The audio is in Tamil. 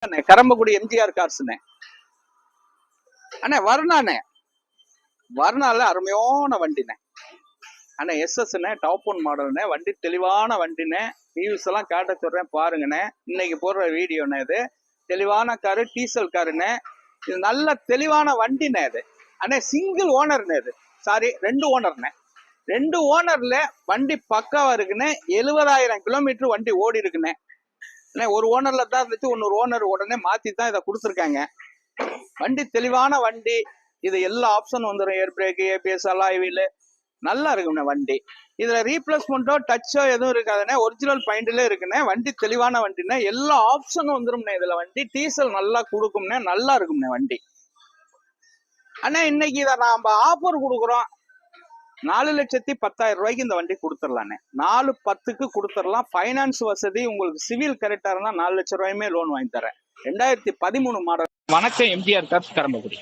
கரம்பக்குடி எம்ஜிஆர் கார்ஸ்ண்ணே. அண்ணே வர்ணாண்ணே, வர்ணால அருமையான வண்டிண்ணே. அண்ணே எஸ்எஸ்ண்ணே, டாப் ஒன் மாடல்ண்ணே. வண்டி தெளிவான வண்டிண்ணே. வியூஸ் எல்லாம் காட்ட சொல்றேன் பாருங்கண்ணே. இன்னைக்கு போடுற வீடியோண்ணே. இது தெளிவான காரு, டீசல் காருண்ணே. இது நல்ல தெளிவான வண்டிண்ணே. இது அண்ணே சிங்கிள் ஓனர்ண்ணே. இது சாரி 2 ஓனர்ண்ணே. 2 ஓனர்ல வண்டி பக்காவா இருக்குண்ணே. 70,000 கிலோமீட்டர் வண்டி ஓடி இருக்குண்ணே. ஒரு ஓனர்ல தான் இருந்துச்சு, இன்னொரு ஓனர் உடனே மாத்தி தான் இதை கொடுத்துருக்காங்க. வண்டி தெளிவான வண்டி. இது எல்லா ஆப்ஷன் வந்துடும். Air brake, ABS, alloy wheel நல்லா இருக்குண்ணே வண்டி. இதுல ரீப்ளேஸ்மெண்ட்டோ டச்சோ எதுவும் இருக்காதுண்ணே. ஒரிஜினல் பாயிண்ட்ல இருக்குண்ணே. வண்டி தெளிவான வண்டிண்ணே. எல்லா ஆப்ஷனும் வந்துடும்ண்ணே. இதுல வண்டி டீசல் நல்லா கொடுக்கும்ண்ணே. நல்லா இருக்கும்ண்ணே வண்டி. அண்ணா இன்னைக்கு இதை நாம ஆஃபர் கொடுக்குறோம். 4,10,000 ரூபாய்க்கு இந்த வண்டி கொடுத்துடலாண்ணே. 4,10,000க்கு கொடுத்துடலாம். ஃபைனான்ஸ் வசதி உங்களுக்கு சிவில் கரெக்டா இருந்தா 4 லட்சம் ரூபாயுமே லோன் வாங்கி தரேன். 2013 மாடல். வணக்கம் எம்ஜிஆர் கார்ஸ் கரம்பக்குடி.